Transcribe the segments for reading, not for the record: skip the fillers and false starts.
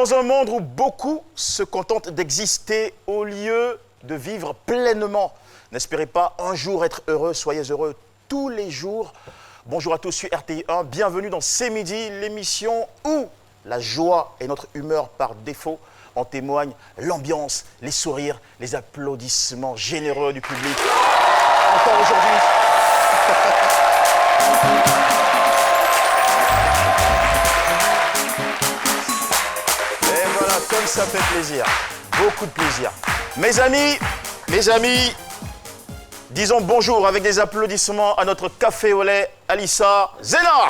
dans un monde où beaucoup se contentent d'exister au lieu de vivre pleinement. N'espérez pas un jour être heureux, soyez heureux tous les jours. Bonjour à tous sur RTI1, bienvenue dans C'est Midi, l'émission où la joie est notre humeur par défaut. En témoignent l'ambiance, les sourires, les applaudissements généreux du public. Encore aujourd'hui. Et voilà, comme ça fait plaisir. Beaucoup de plaisir. Mes amis, disons bonjour avec des applaudissements à notre café au lait, Alissa Zena.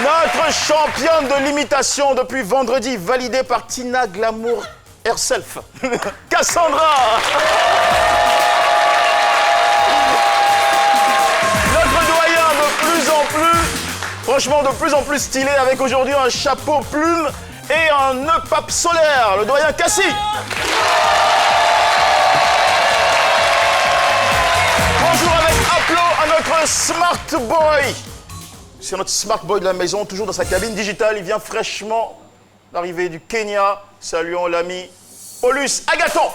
Notre championne de l'imitation depuis vendredi, validée par Tina Glamour herself, Cassandra. Notre doyen de plus en plus stylé, avec aujourd'hui un chapeau plume et un nœud pape solaire, le doyen Cassie. Bonjour avec applause à notre smart boy. C'est notre smart boy de la maison, toujours dans sa cabine digitale. Il vient fraîchement d'arriver du Kenya. Saluons l'ami Paulus Agathon.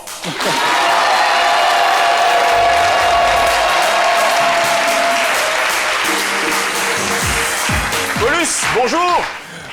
Paulus, bonjour.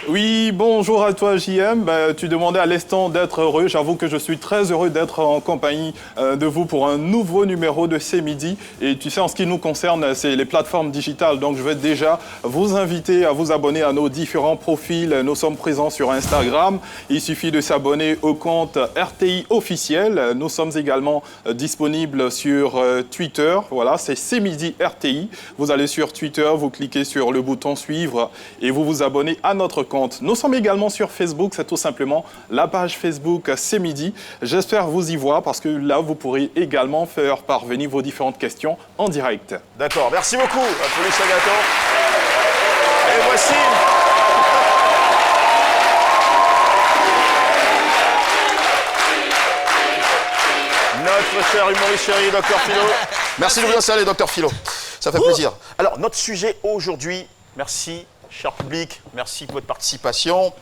Oui, bonjour à toi JM. Tu demandais à l'instant d'être heureux. J'avoue que je suis très heureux d'être en compagnie de vous pour un nouveau numéro de C'est Midi. Et tu sais, en ce qui nous concerne, c'est les plateformes digitales. Donc, je vais déjà vous inviter à vous abonner à nos différents profils. Nous sommes présents sur Instagram. Il suffit de s'abonner au compte RTI officiel. Nous sommes également disponibles sur Twitter. Voilà, c'est Midi RTI. Vous allez sur Twitter, vous cliquez sur le bouton suivre et vous vous abonnez à notre compte. Nous sommes également sur Facebook, c'est tout simplement la page Facebook C'est Midi. J'espère vous y voir parce que là, vous pourrez également faire parvenir vos différentes questions en direct. D'accord, merci beaucoup, Paulus Agathon. Et voici... notre cher humoriste chéri, Dr Philo. Merci de vous installer, Dr Philo. Ça fait plaisir. Alors, notre sujet aujourd'hui, merci... cher public, merci pour votre participation.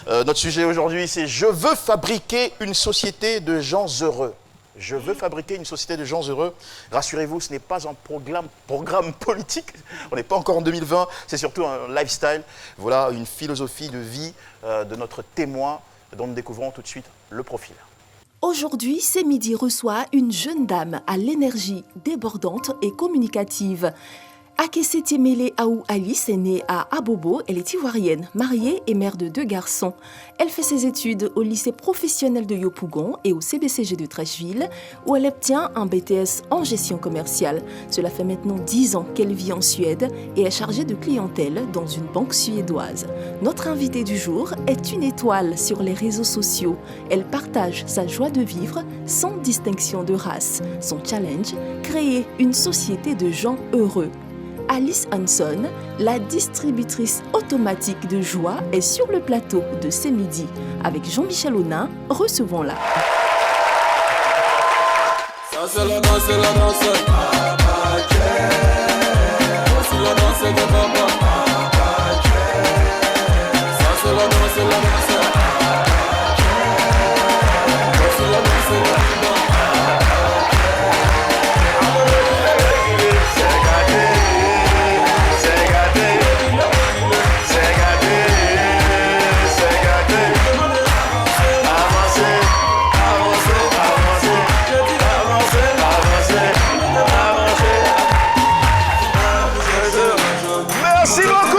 Notre sujet aujourd'hui, c'est « Je veux fabriquer une société de gens heureux ». Je veux fabriquer une société de gens heureux. Rassurez-vous, ce n'est pas un programme politique. On n'est pas encore en 2020. C'est surtout un lifestyle. Voilà une philosophie de vie de notre témoin dont nous découvrons tout de suite le profil. Aujourd'hui, C'est Midi reçoit une jeune dame à l'énergie débordante et communicative. Akesse Tiemele Aou Alice est née à Abobo, elle est ivoirienne, mariée et mère de 2 garçons. Elle fait ses études au lycée professionnel de Yopougon et au CBCG de Trècheville, où elle obtient un BTS en gestion commerciale. Cela fait maintenant 10 ans qu'elle vit en Suède et est chargée de clientèle dans une banque suédoise. Notre invitée du jour est une étoile sur les réseaux sociaux. Elle partage sa joie de vivre sans distinction de race. Son challenge, créer une société de gens heureux. Alice Hanson, la distributrice automatique de joie, est sur le plateau de C'est Midi. Avec Jean-Michel Aunin, recevons-la. Ça c'est la danse, Papa Jack. C'est la danse de papa. Papa Jack. Ça c'est la danse, Papa Jack. C'est la danse de papa. Merci beaucoup.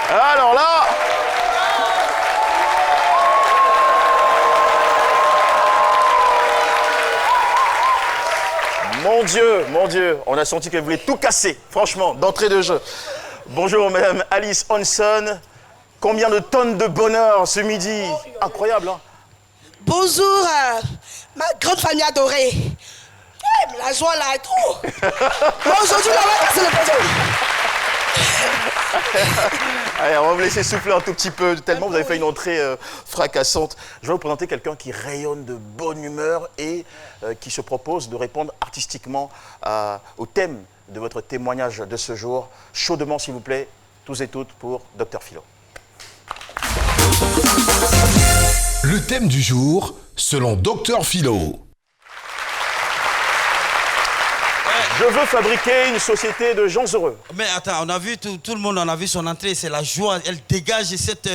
Alors là, mon Dieu, on a senti qu'elle voulait tout casser, franchement, d'entrée de jeu. Bonjour, Madame Alice Hanson. Combien de tonnes de bonheur ce midi. Incroyable, hein? Bonjour, ma grande famille adorée. La joie là est trop. Aujourd'hui, là, c'est le plateau. Allez, on va vous laisser souffler un tout petit peu, tellement vous avez fait une entrée fracassante. Je vais vous présenter quelqu'un qui rayonne de bonne humeur et qui se propose de répondre artistiquement au thème de votre témoignage de ce jour. Chaudement, s'il vous plaît, tous et toutes pour Dr Philo. Le thème du jour, selon Dr Philo. Je veux fabriquer une société de gens heureux. Mais attends, on a vu, tout le monde en a vu son entrée, c'est la joie, elle dégage cette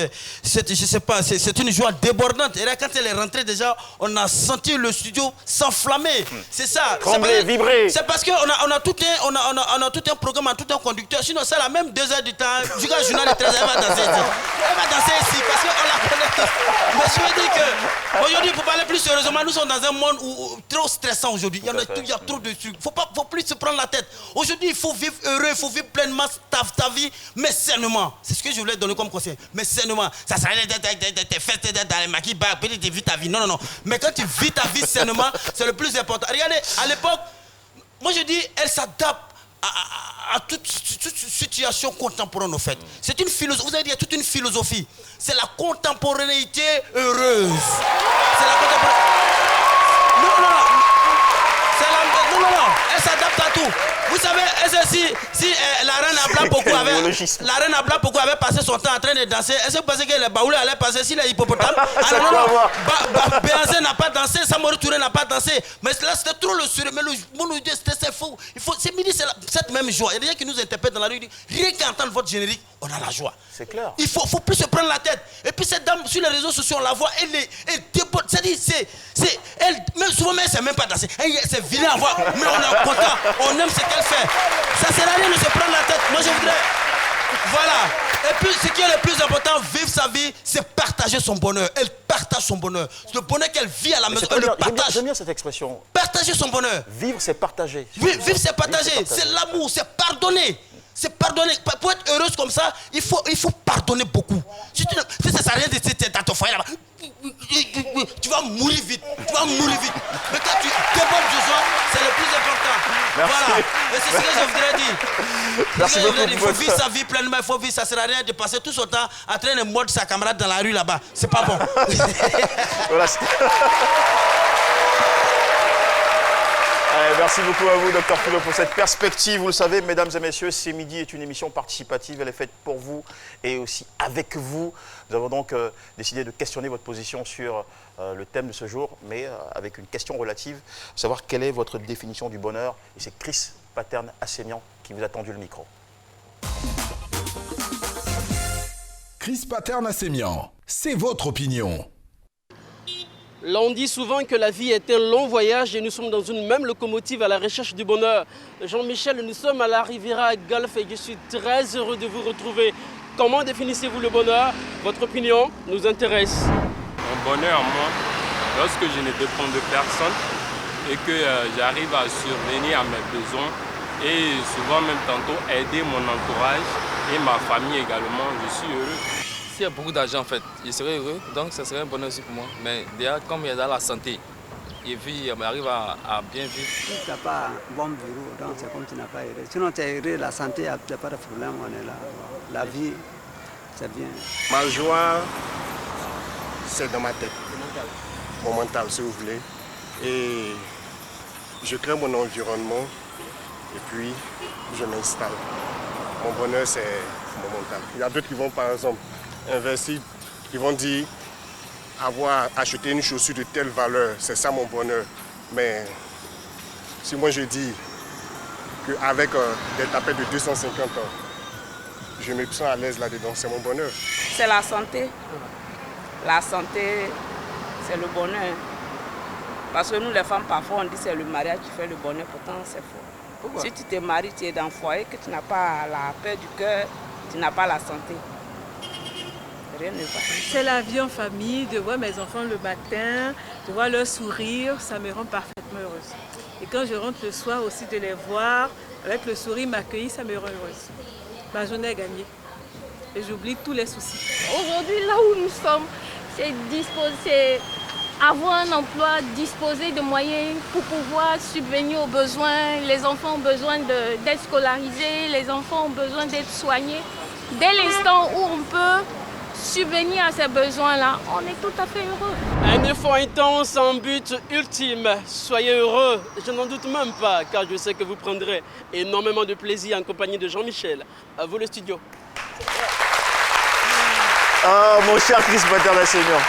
je sais pas, c'est une joie débordante. Et là, quand elle est rentrée déjà, on a senti le studio s'enflammer. C'est ça. Trembler, vibrer. C'est parce qu'on a tout un programme, tout un conducteur. Sinon, c'est la même 2 heures du temps. Jusqu'à le journal de 13 elle va danser ici. Elle va danser ici parce qu'on la connaît. Mais je veux dire que, aujourd'hui, pour parler plus sérieusement, nous sommes dans un monde trop stressant aujourd'hui. Il y a trop de trucs. Faut plus se prendre la tête. Aujourd'hui, il faut vivre heureux, il faut vivre pleinement ta vie, mais sainement. C'est ce que je voulais donner comme conseil. Mais sainement. Ça sert à rien d'être dans les maquis, peut-être tu vis ta vie. Non. Mais quand tu vis ta vie sainement, c'est le plus important. Regardez, à l'époque, moi je dis, elle s'adapte à toute situation contemporaine, au fait. C'est une philosophie. Vous avez dit, il y a toute une philosophie. C'est la contemporanéité heureuse. C'est la contemporanéité. Non. Elle s'adapte à tout. Vous savez, si la reine à Blanc avait passé son temps en train de danser, est-ce que vous pensez que les baoulés allaient passer si les hippopotames? Béancé n'a pas dansé, Samori Touré n'a pas dansé. Mais là, c'était trop le suré. Mais le monde nous dit, c'est faux. C'est midi, c'est cette même joie. Il y a des gens qui nous interpellent dans la rue, ils disent, rien qu'entendre votre générique, on a la joie. C'est clair. Il faut plus se prendre la tête. Et puis cette dame, sur les réseaux sociaux, on la voit, elle déborde. C'est-à-dire, elle, même souvent, elle ne sait même pas danser. C'est vilain à voir, mais on est content. On aime ce qu'elle fait. Ça sert à rien de se prendre la tête. Moi, je voudrais... Voilà. Et puis, ce qui est le plus important, vivre sa vie, c'est partager son bonheur. Elle partage son bonheur. Le bonheur qu'elle vit à la maison, elle le partage. J'aime bien cette expression. Partager son bonheur. Vivre, c'est partager. Vivre, c'est partager. C'est l'amour, c'est pardonner. C'est pardonner. Pour être heureuse comme ça, il faut pardonner beaucoup. Si ça ne sert à rien d'être dans ton foyer là-bas, tu vas mourir vite. Mais quand tu débordes de joie, c'est le plus important. Merci. Voilà. Et c'est ce que je voudrais dire. Merci beaucoup. Il faut vivre sa vie pleinement. Il faut vivre. Ça ne sert à rien de passer tout son temps en train de mordre sa camarade dans la rue là-bas. C'est pas bon. Voilà. Merci beaucoup à vous, Dr Philo, pour cette perspective. Vous le savez, mesdames et messieurs, C'est Midi est une émission participative. Elle est faite pour vous et aussi avec vous. Nous avons donc décidé de questionner votre position sur le thème de ce jour, mais avec une question relative, savoir quelle est votre définition du bonheur. Et c'est Chris Paterne-Assémian qui vous a tendu le micro. Chris Paterne-Assémian, c'est votre opinion. L'on dit souvent que la vie est un long voyage et nous sommes dans une même locomotive à la recherche du bonheur. Jean-Michel, nous sommes à la Riviera Golf et je suis très heureux de vous retrouver. Comment définissez-vous le bonheur? Votre opinion nous intéresse. Mon bonheur, moi, lorsque je ne dépends de personne et que j'arrive à survenir à mes besoins et souvent même tantôt aider mon entourage et ma famille également, je suis heureux. S'il y a beaucoup d'argent en fait, je serais heureux, donc ça serait un bonheur aussi pour moi. Mais déjà, comme il y a la santé, et puis on arrive à bien vivre. Si tu n'as pas un bon bureau, donc c'est comme tu n'as pas heureux. Sinon tu es heureux, la santé, il n'y a pas de problème, on est là. La vie, c'est bien. Ma joie, c'est dans ma tête, mon mental si vous voulez. Et je crée mon environnement et puis je m'installe. Mon bonheur, c'est mon mental. Il y a d'autres qui vont par exemple investir, ils vont dire avoir acheté une chaussure de telle valeur, c'est ça mon bonheur. Mais si moi je dis qu'avec des tapettes de 250 ans, je me sens à l'aise là-dedans, c'est mon bonheur. C'est la santé. La santé, c'est le bonheur. Parce que nous les femmes, parfois on dit que c'est le mariage qui fait le bonheur, pourtant c'est faux. Pourquoi? Si tu te maries, tu es dans le foyer, que tu n'as pas la paix du cœur, tu n'as pas la santé. Rien ne va. C'est la vie en famille, de voir mes enfants le matin, de voir leur sourire, ça me rend parfaitement heureuse. Et quand je rentre le soir aussi, de les voir, avec le sourire m'accueillir, ça me rend heureuse. Ma journée est gagnée. Et j'oublie tous les soucis. Aujourd'hui, là où nous sommes, c'est avoir un emploi, disposer de moyens pour pouvoir subvenir aux besoins. Les enfants ont besoin d'être scolarisés, les enfants ont besoin d'être soignés. dès l'instant où on peut subvenir à ces besoins-là, on est tout à fait heureux. Un effort intense en but ultime. Soyez heureux, je n'en doute même pas, car je sais que vous prendrez énormément de plaisir en compagnie de Jean-Michel. À vous le studio. Ah, mon cher Chris Paterne Senior.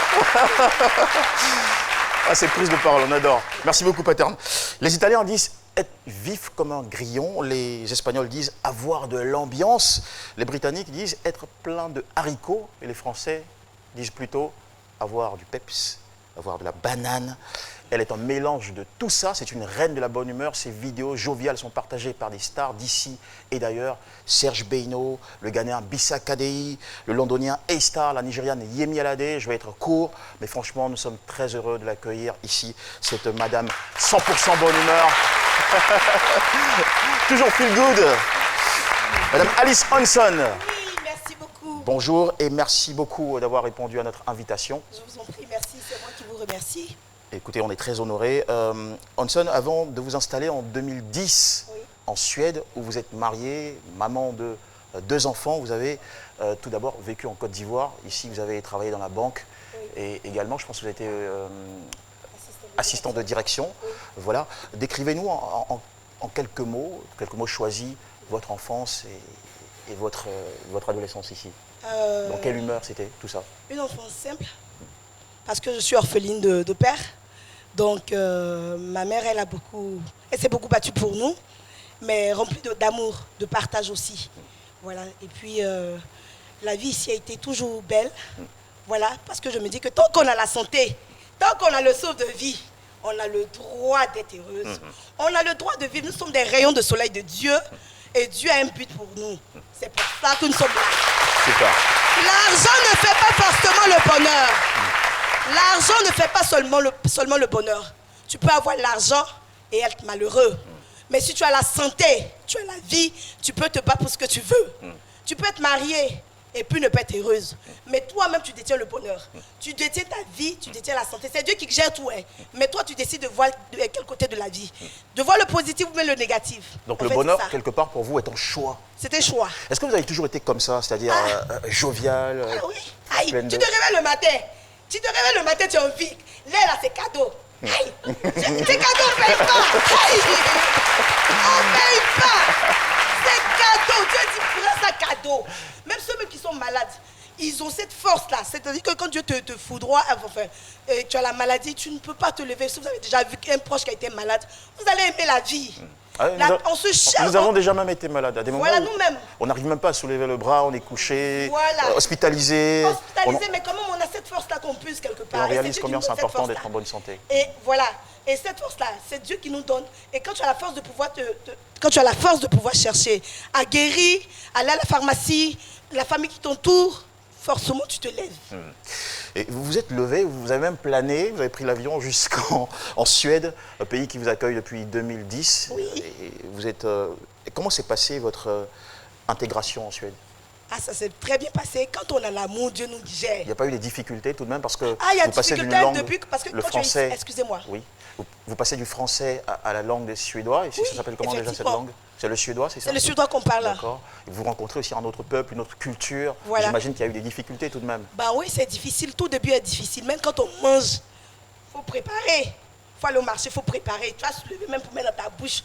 Ah, c'est prise de parole, on adore. Merci beaucoup, Paterne. Les Italiens disent être vif comme un grillon. Les Espagnols disent avoir de l'ambiance. Les Britanniques disent être plein de haricots. Et les Français disent plutôt avoir du peps, avoir de la banane. Elle est un mélange de tout ça. C'est une reine de la bonne humeur. Ses vidéos joviales sont partagées par des stars d'ici et d'ailleurs. Serge Beino, le Ghanéen Bisa Kadei, le Londonien A-Star, la Nigériane Yemi Alade. Je vais être court, mais franchement, nous sommes très heureux de l'accueillir ici. Cette madame 100% bonne humeur. Toujours feel good. Madame Alice Hanson. Oui, merci beaucoup. Bonjour et merci beaucoup d'avoir répondu à notre invitation. Je vous en prie, merci. C'est moi qui vous remercie. Écoutez, on est très honorés. Hanson, avant de vous installer en 2010 en Suède, où vous êtes mariée, maman de 2 enfants, vous avez tout d'abord vécu en Côte d'Ivoire. Ici, vous avez travaillé dans la banque et également, je pense que vous avez été assistant de direction. Voilà. Décrivez-nous en quelques mots choisis, votre enfance et votre adolescence ici. Dans quelle humeur c'était tout ça? Une enfance simple, parce que je suis orpheline de père. Donc, ma mère, elle s'est beaucoup battue pour nous, mais remplie d'amour, de partage aussi. Voilà. Et puis, la vie ici a été toujours belle. Voilà, parce que je me dis que tant qu'on a la santé, tant qu'on a le souffle de vie, on a le droit d'être heureuse. On a le droit de vivre. Nous sommes des rayons de soleil de Dieu, et Dieu a un but pour nous. C'est pour ça que nous sommes là. Super. L'argent ne fait pas forcément le bonheur. L'argent ne fait pas seulement le bonheur. Tu peux avoir l'argent et être malheureux. Mais si tu as la santé, tu as la vie, tu peux te battre pour ce que tu veux. Tu peux être marié et puis ne pas être heureuse. Mais toi-même, tu détiens le bonheur. Tu détiens ta vie, tu détiens la santé. C'est Dieu qui gère tout. Mais toi, tu décides de voir de quel côté de la vie. De voir le positif ou même le négatif. Donc le bonheur, quelque part, pour vous, est un choix. C'était choix. Est-ce que vous avez toujours été comme ça, c'est-à-dire jovial? Ah oui. Aïe, tu te réveilles le matin. Tu te réveilles le matin, tu es en vie. Là, c'est cadeau. Aïe, c'est cadeau, on ne paye pas. Aïe, on ne paye pas. C'est cadeau. Dieu dit, prends ça cadeau. Même ceux qui sont malades, ils ont cette force-là. C'est-à-dire que quand Dieu te foudroie, enfin, tu as la maladie, tu ne peux pas te lever. Si vous avez déjà vu un proche qui a été malade, vous allez aimer la vie. Ah oui, on se cherche. Nous avons déjà même été malades. À des moments où nous-mêmes. On n'arrive même pas à soulever le bras, on est couché, voilà. Hospitalisé. Hospitalisé, mais comment on a cette force-là qu'on puisse quelque part. Et on réalise combien c'est important d'être en bonne santé. Et voilà. Et cette force-là, c'est Dieu qui nous donne. Et quand tu as la force de pouvoir quand tu as la force de pouvoir chercher à guérir, aller à la pharmacie, la famille qui t'entoure, forcément tu te lèves. Et vous vous êtes levé, vous avez même plané, vous avez pris l'avion jusqu'en Suède, un pays qui vous accueille depuis 2010. Oui. Et vous êtes, comment s'est passée votre intégration en Suède? Ah, ça s'est très bien passé. Quand on a l'amour, Dieu nous gère. Il n'y a pas eu des difficultés tout de même parce que il y a vous passez d'une langue, le français. Excusez-moi. Oui. Vous passez du français à la langue des Suédois. Et oui, ça s'appelle comment déjà cette langue? C'est le suédois, c'est ça? C'est le suédois qu'on parle. D'accord. Vous rencontrez aussi un autre peuple, une autre culture. Voilà. J'imagine qu'il y a eu des difficultés tout de même. Ben oui, c'est difficile. Tout début est difficile. Même quand on mange, il faut préparer. Il faut aller au marché, il faut préparer. Tu vas se lever même pour mettre dans ta bouche.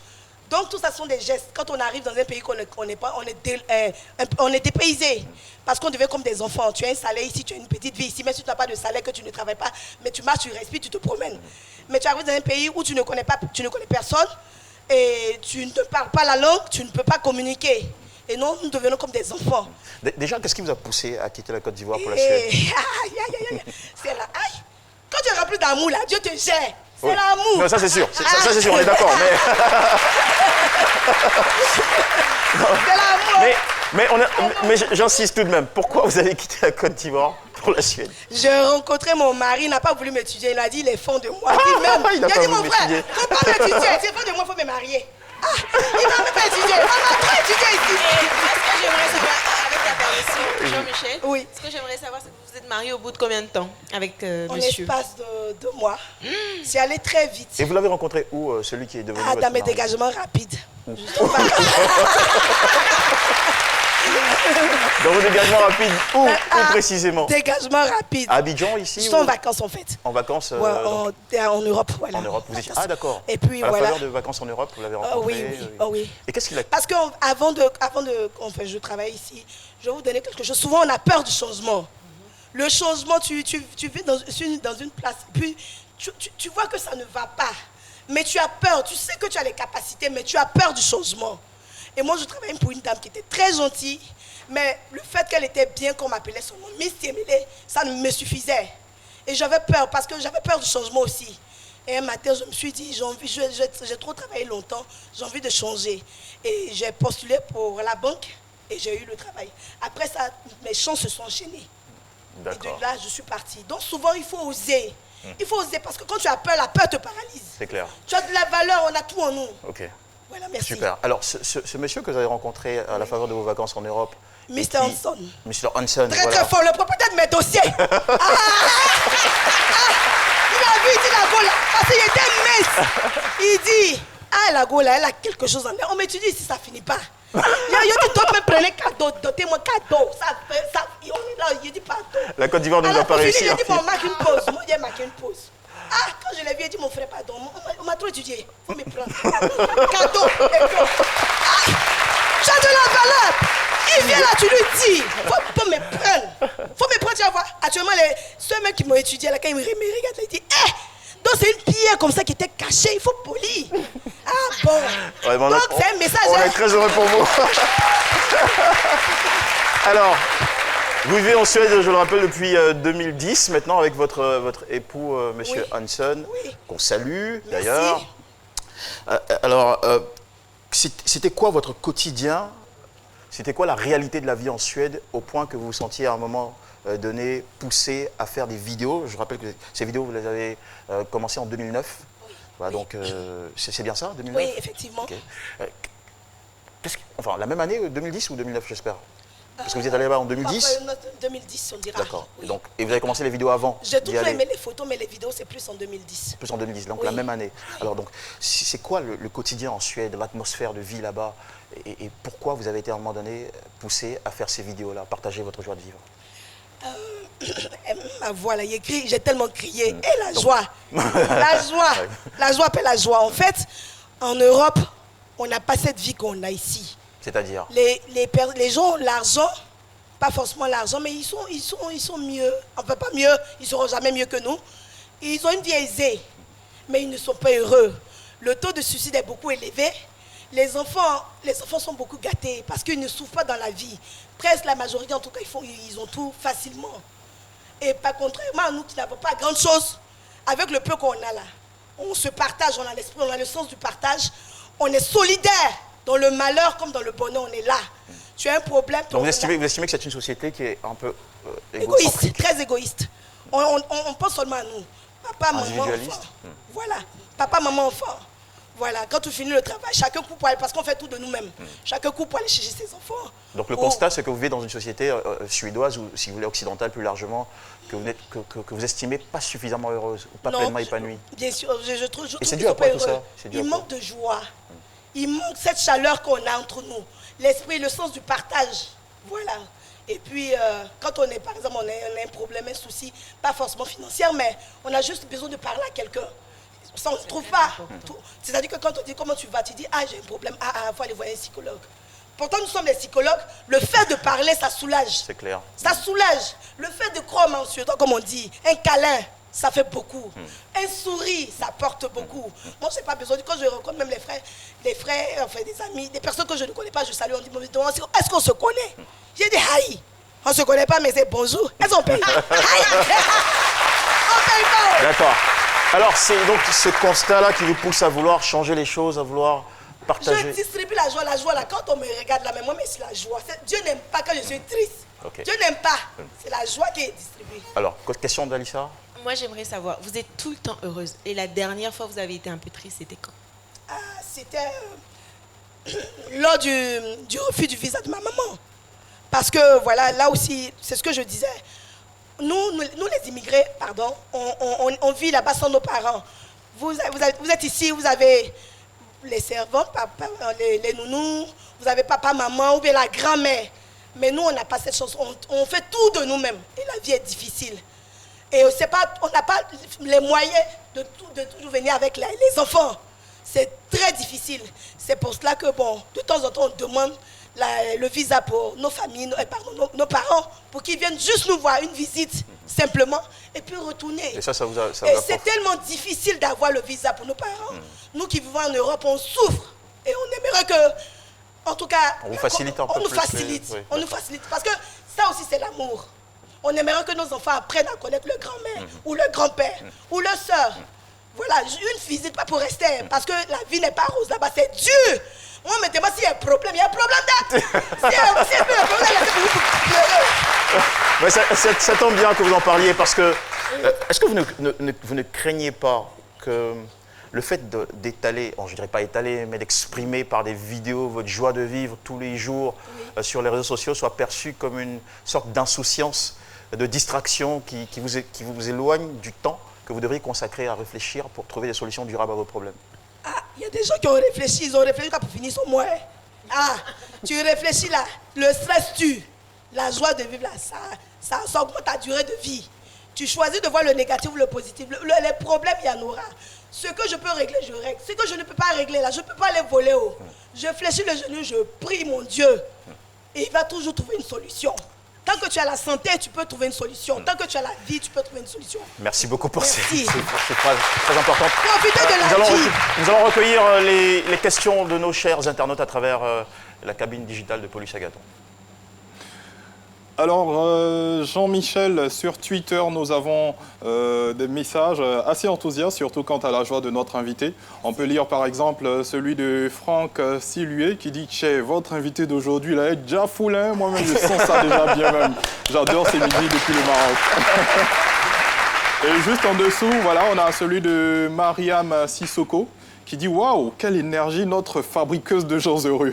Donc tout ça sont des gestes. Quand on arrive dans un pays qu'on n'est pas, on est dépaysé. Parce qu'on devient comme des enfants. Tu as un salaire ici, tu as une petite vie ici. Même si tu n'as pas de salaire, que tu ne travailles pas, mais tu marches, tu respires, tu te promènes. Mais tu arrives dans un pays où tu ne connais personne et tu ne parles pas la langue, tu ne peux pas communiquer. Et non, nous devenons comme des enfants. Déjà, qu'est-ce qui vous a poussé à quitter la Côte d'Ivoire pour la Suède? C'est là. Aïe. Quand tu es rempli d'amour, là, Dieu te gère. C'est l'amour. Non, ça c'est sûr. Ça c'est sûr, on est d'accord. Mais j'insiste tout de même. Pourquoi vous avez quitté la Côte d'Ivoire pour la Suède? J'ai rencontré mon mari, il n'a pas voulu m'étudier. Il a dit, il est fond de moi. Il a dit, mon frère, il ne faut pas m'étudier. C'est fond de moi, il faut me marier. Ah, il ne m'a même pas étudié. On m'a trop étudié ici. Ce que j'aimerais savoir, avec ta permission, Jean-Michel, oui. Ce que j'aimerais savoir, c'est que vous êtes marié au bout de combien de temps avec monsieur? En l'espace de 2 mois. C'est allé très vite. Et vous l'avez rencontré où, celui qui est devenu votre dans mes mari? dégagements rapides. Dans vos dégagements rapides, où précisément? Dégagement rapide. À Abidjan, ici? Je suis en vacances, en fait. En vacances en Europe, voilà. En Europe, vous étiez... Ah, d'accord. Et puis, à la voilà. faveur de vacances en Europe, vous l'avez rencontré? Oui. Et qu'est-ce qu'il a... Parce qu'avant enfin, je travaille ici, je vais vous donner quelque chose. Souvent, on a peur du changement. Le changement, tu vis dans une place, puis tu vois que ça ne va pas. Mais tu as peur, tu sais que tu as les capacités, mais tu as peur du changement. Et moi, je travaillais pour une dame qui était très gentille, mais le fait qu'elle était bien, qu'on m'appelait son nom, Miss Tiemele, ça ne me suffisait. Et j'avais peur, parce que j'avais peur du changement aussi. Et un matin, je me suis dit, j'ai trop travaillé longtemps, j'ai envie de changer. Et j'ai postulé pour la banque et j'ai eu le travail. Après ça, mes chances se sont enchaînées. Et de là, je suis partie. Donc souvent, il faut oser. Il faut oser parce que quand tu as peur, la peur te paralyse. C'est clair. Tu as de la valeur, on a tout en nous. Ok. Voilà, merci. Super. Alors, ce monsieur que vous avez rencontré à la faveur de vos vacances en Europe... Mr. Hanson. Mr. Hanson, très fort, le propriétaire de mes dossiers. Il a vu, il dit la Gola, parce qu'il était mince. Il dit, la Gola, elle a quelque chose en elle. On m'étudie ici, ça finit pas. Il dit, toi, me prenez cadeau, dotez-moi cadeau. Ça, on est là, il dit pas. La Côte d'Ivoire ne nous a pas réussi. Il dit, on marque une pause. Moi, il marque une pause. Quand je l'ai vu, il dit, mon frère, pardon, on m'a trop étudié. Faut me prendre. Cadeau, tu as de la valeur. Il vient là, tu lui dis, faut me prendre. Faut me prendre, tu vas voir. Actuellement, ceux mecs qui m'ont étudié, là, quand ils me regardent, ils disent, donc c'est une pierre comme ça qui était cachée, il faut polir. Bon. Ouais, donc c'est un message. On est très heureux pour vous. Alors, vous vivez en Suède, je le rappelle, depuis 2010, maintenant avec votre époux, monsieur Hanson, qu'on salue d'ailleurs. Alors, c'était quoi votre quotidien? C'était quoi la réalité de la vie en Suède au point que vous vous sentiez à un moment donné poussé à faire des vidéos? Je rappelle que ces vidéos, vous les avez commencées en 2009. Voilà, donc, c'est bien ça, 2009? Oui, effectivement. Okay. Enfin, la même année, 2010 ou 2009, j'espère? Parce que vous êtes allé là-bas en 2010? 2010, on dira. D'accord. Oui. Donc, et vous avez commencé les vidéos avant? J'ai toujours aimé les photos, mais les vidéos, c'est plus en 2010. Plus en 2010, donc la même année. Alors, donc, c'est quoi le quotidien en Suède, l'atmosphère de vie là-bas? Et pourquoi vous avez été à un moment donné poussé à faire ces vidéos-là, partager votre joie de vivre? Ma voix là, j'ai tellement crié. Et la joie, la joie appelle la joie. En fait, en Europe, on n'a pas cette vie qu'on a ici. C'est-à-dire les gens ont l'argent, pas forcément l'argent, mais ils sont mieux. Enfin, pas mieux, ils ne seront jamais mieux que nous. Ils ont une vie aisée, mais ils ne sont pas heureux. Le taux de suicide est beaucoup élevé. Les enfants sont beaucoup gâtés parce qu'ils ne souffrent pas dans la vie. Presque la majorité, en tout cas, ils ont tout facilement. Et pas contrairement à nous qui n'avons pas grand chose, avec le peu qu'on a là, on se partage, on a l'esprit, on a le sens du partage, on est solidaire. Dans le malheur comme dans le bonheur, on est là. Tu as un problème. Donc vous estimez que c'est une société qui est un peu égoïste, très égoïste. On pense seulement à nous. Papa, maman, enfant. Voilà. Papa, maman, enfant. Voilà. Quand tu finis le travail, chacun court pour aller, parce qu'on fait tout de nous-mêmes. Chacun court pour aller chercher ses enfants. Donc le constat, c'est que vous vivez dans une société suédoise, ou si vous voulez occidentale plus largement, que vous estimez pas suffisamment heureuse, ou pas pleinement épanouie. Bien sûr, je trouve et c'est dû à quoi tout ça? Il manque de joie. Il manque cette chaleur qu'on a entre nous, l'esprit, le sens du partage. Voilà. Et puis, quand on est, par exemple, on a un problème, un souci, pas forcément financier, mais on a juste besoin de parler à quelqu'un. Ça, on ne trouve pas. C'est-à-dire que quand on dit comment tu vas, tu dis, j'ai un problème, il faut aller voir un psychologue. Pourtant, nous sommes les psychologues. Le fait de parler, ça soulage. C'est clair. Ça soulage. Le fait de croire en Dieu, comme on dit, un câlin, ça fait beaucoup. Un sourire, ça porte beaucoup. Moi, je n'ai pas besoin. Quand je rencontre même les frères, enfin des amis, des personnes que je ne connais pas, je salue, on dit, est-ce qu'on se connaît? J'ai dit, aïe. On ne se connaît pas, mais c'est bonjour. Est-ce qu'on paye? On paye pas. D'accord. Alors, c'est donc ce constat-là qui vous pousse à vouloir changer les choses, à vouloir partager. Je distribue la joie là. Quand on me regarde là, mais moi, c'est la joie. Dieu n'aime pas quand je suis triste. Okay. Dieu n'aime pas. C'est la joie qui est distribuée. Alors, question d'Alissa? Moi, j'aimerais savoir, vous êtes tout le temps heureuse. Et la dernière fois, vous avez été un peu triste, c'était quand? C'était lors du refus du visa de ma maman. Parce que, voilà, là aussi, c'est ce que je disais. Nous les immigrés, pardon, on vit là-bas sans nos parents. Vous êtes ici, vous avez les servantes, les nounous, vous avez papa, maman ou bien la grand-mère. Mais nous, on n'a pas cette chance. On fait tout de nous-mêmes. Et la vie est difficile. Et on n'a pas les moyens de toujours venir avec les enfants. C'est très difficile. C'est pour cela que, bon, de temps en temps, on demande le visa pour nos familles, nos parents, pour qu'ils viennent juste nous voir, une visite, simplement, et puis retourner. Et ça vous a... Et c'est tellement difficile d'avoir le visa pour nos parents. Nous qui vivons en Europe, on souffre. Et on aimerait que, en tout cas... On vous facilite un peu plus. On nous facilite. Parce que ça aussi, c'est l'amour. On aimerait que nos enfants apprennent à connaître le grand-mère, ou le grand-père, ou le soeur. Voilà, une visite, pas pour rester, parce que la vie n'est pas rose là-bas, c'est dur. Moi, me demande s'il y a un problème, il y a un problème d'être. S'il y a un problème, Mais ça tombe bien que vous en parliez, parce que... Est-ce que vous ne craignez pas que le fait d'étaler, je ne dirais pas étaler, mais d'exprimer par des vidéos votre joie de vivre tous les jours sur les réseaux sociaux soit perçu comme une sorte d'insouciance, de distraction qui vous éloigne du temps que vous devriez consacrer à réfléchir pour trouver des solutions durables à vos problèmes? Ah, il y a des gens qui ont réfléchi, ils ont réfléchi pour finir son mois. Ah, tu réfléchis là, le stress tue, la joie de vivre là, ça augmente ta durée de vie. Tu choisis de voir le négatif ou le positif. Les problèmes, il y en aura. Ce que je peux régler, je règle. Ce que je ne peux pas régler là, je ne peux pas les voler. Je fléchis le genou, je prie mon Dieu. Et il va toujours trouver une solution. Tant que tu as la santé, tu peux trouver une solution. Tant que tu as la vie, tu peux trouver une solution. Merci beaucoup pour ces phrases très importantes. Profitez de la vie. Nous allons recueillir les questions de nos chers internautes à travers la cabine digitale de Police Agathon. Alors, Jean-Michel, sur Twitter, nous avons des messages assez enthousiastes, surtout quant à la joie de notre invité. On peut lire par exemple celui de Franck Siluet qui dit « Chez votre invité d'aujourd'hui, là, est déjà full, hein? Moi-même, je sens ça déjà bien même. J'adore ces midis depuis le Maroc. » Et juste en dessous, voilà, on a celui de Mariam Sissoko qui dit « Waouh, quelle énergie notre fabriqueuse de gens heureux !»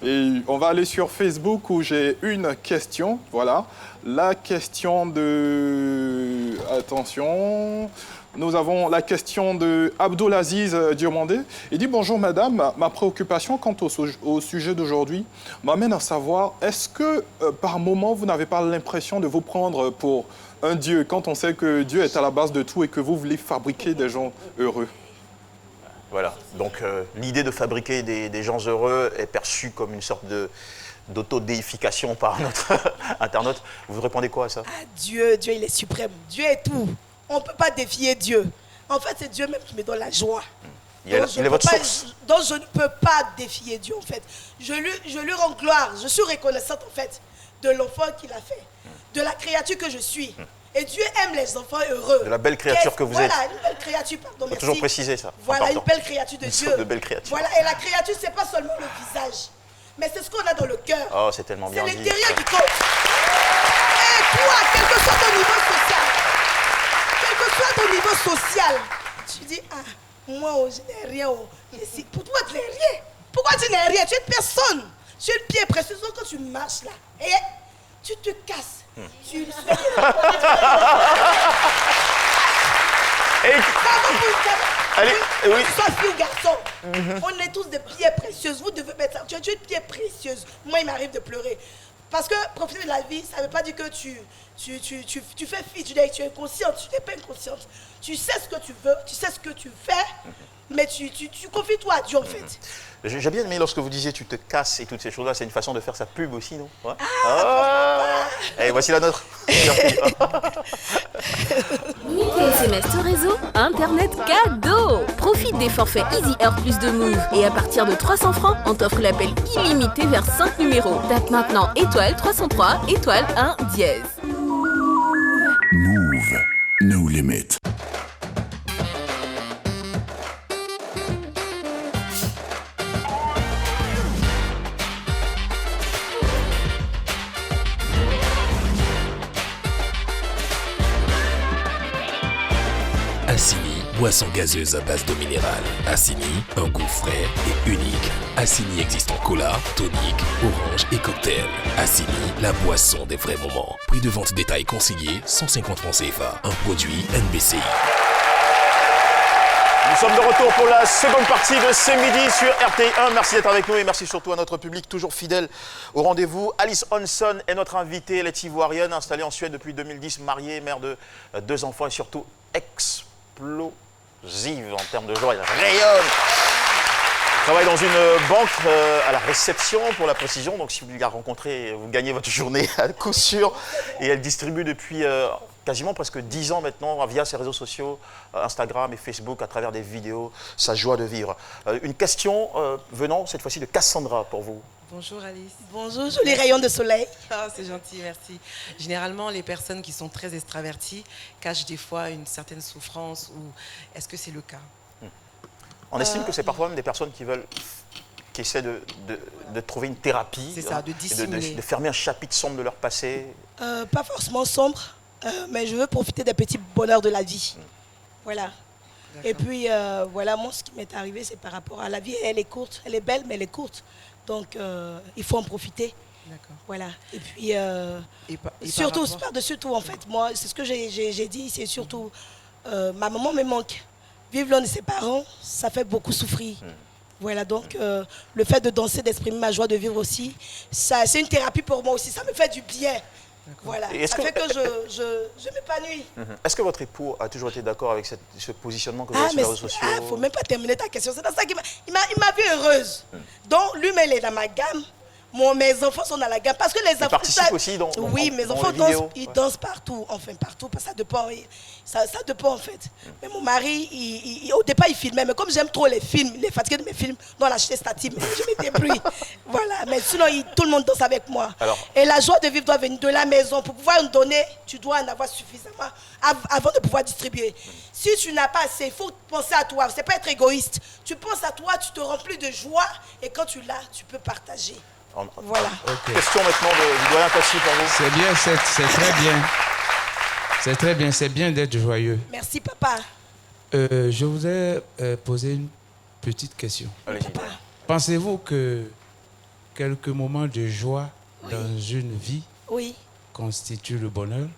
Et on va aller sur Facebook où j'ai une question. Voilà, la question de... Attention, nous avons la question de Abdulaziz Diomandé. Il dit « Bonjour madame, ma préoccupation quant au sujet d'aujourd'hui m'amène à savoir, est-ce que par moment vous n'avez pas l'impression de vous prendre pour un Dieu quand on sait que Dieu est à la base de tout et que vous voulez fabriquer des gens heureux ?» Voilà, donc l'idée de fabriquer des gens heureux est perçue comme une sorte d'autodéification par notre internaute. Vous répondez quoi à ça? Ah, Dieu, il est suprême. Dieu est tout. On ne peut pas défier Dieu. En fait, c'est Dieu même qui me donne la joie. Il est votre source. Donc je ne peux pas défier Dieu, en fait. Je lui rends gloire. Je suis reconnaissante, en fait, de l'enfant qu'il a fait, de la créature que je suis. Et Dieu aime les enfants heureux. De la belle créature que vous êtes. Voilà, une belle créature, pardon, merci. Il faut toujours préciser ça. Voilà, une belle créature de Dieu. De belle créature. Voilà, et la créature, ce n'est pas seulement le visage, mais c'est ce qu'on a dans le cœur. Oh, c'est tellement bien dit. C'est l'intérieur qui compte. Et toi, quel que soit ton niveau social, tu dis, ah, moi, je n'ai rien. Mais si, pour toi, tu n'es rien. Pourquoi tu n'es rien? Tu es une personne. Tu es le pied précieux quand tu marches là. Et tu te casses. Tu le fais. Allez, oui. Soit fille ou garçon, on est tous des pierres précieuses. Vous devez mettre ça. Tu es une pierre précieuse. Moi, il m'arrive de pleurer. Parce que profiter de la vie, ça ne veut pas dire que tu fais fi, tu es consciente, tu n'es pas inconsciente. Tu sais ce que tu veux, tu sais ce que tu fais, mais tu confies toi à Dieu en fait. J'ai bien aimé lorsque vous disiez tu te casses et toutes ces choses-là, c'est une façon de faire sa pub aussi, non? Ouais. Et voici la nôtre. SMS au réseau, Internet cadeau. Profite des forfaits Easy Air plus de Move. Et à partir de 300 francs, on t'offre l'appel illimité vers 5 numéros. Tape maintenant étoile 303, étoile 1, dièse. Move, no limit. Assini, boisson gazeuse à base d'eau minérale. Assini, un goût frais et unique. Assini existe en cola, tonique, orange et cocktail. Assini, la boisson des vrais moments. Prix de vente détail conseillé, 150 francs CFA. Un produit NBCI. Nous sommes de retour pour la seconde partie de C'est Midi sur RTI1. Merci d'être avec nous et merci surtout à notre public toujours fidèle au rendez-vous. Alice Hanson est notre invitée. Elle est ivoirienne, installée en Suède depuis 2010, mariée, mère de 2 enfants et surtout explosive en termes de joie. Elle rayonne. Elle travaille dans une banque à la réception pour la précision. Donc si vous la rencontrez, vous gagnez votre journée à coup sûr. Et elle distribue depuis quasiment presque 10 ans maintenant via ses réseaux sociaux, Instagram et Facebook, à travers des vidéos, sa joie de vivre. Une question venant cette fois-ci de Cassandra pour vous. Bonjour Alice. Bonjour, joli rayon de soleil. Ah, c'est gentil, merci. Généralement, les personnes qui sont très extraverties cachent des fois une certaine souffrance ou est-ce que c'est le cas? On estime que c'est parfois même des personnes qui essaient de trouver une thérapie, c'est ça, de dissimuler. De fermer un chapitre sombre de leur passé. Pas forcément sombre, mais je veux profiter des petits bonheurs de la vie. Voilà. Et puis, voilà, moi, ce qui m'est arrivé, c'est par rapport à la vie. Elle est courte, elle est belle, mais elle est courte. Donc, il faut en profiter. D'accord. Voilà. Et puis, surtout, par-dessus tout, en fait, moi, c'est ce que j'ai dit, c'est surtout, ma maman me manque. Vivre loin de ses parents, ça fait beaucoup souffrir. Voilà, donc le fait de danser, d'exprimer ma joie de vivre aussi, c'est une thérapie pour moi aussi. Ça me fait du bien. Voilà, ça fait que je m'épanouis. Est-ce que votre époux a toujours été d'accord avec ce positionnement que vous avez sur les réseaux sociaux? Il ne faut même pas terminer ta question. C'est dans ça qu'il m'a vue heureuse. Donc, lui, il est dans ma gamme. Mes enfants sont dans la gamme. Parce que les enfants... participent aussi dans oui, mes enfants dansent partout. Enfin, partout. Parce que ça dépend, en fait. Mais mon mari, au départ, il filmait. Mais comme j'aime trop les films, il est fatigué de mes films, donc l'acheter stative, je me débrouille. Voilà. Mais sinon, tout le monde danse avec moi. Alors, et la joie de vivre doit venir de la maison. Pour pouvoir en donner, tu dois en avoir suffisamment avant de pouvoir distribuer. Si tu n'as pas assez, il faut penser à toi. C'est pas être égoïste. Tu penses à toi, tu te remplis de joie. Et quand tu l'as, tu peux partager. Voilà. Okay. Question maintenant du doyen Tassi pour vous. C'est bien, c'est très bien. C'est très bien, c'est bien d'être joyeux. Merci papa. Je voudrais poser une petite question. Pensez-vous que quelques moments de joie dans une vie constituent le bonheur?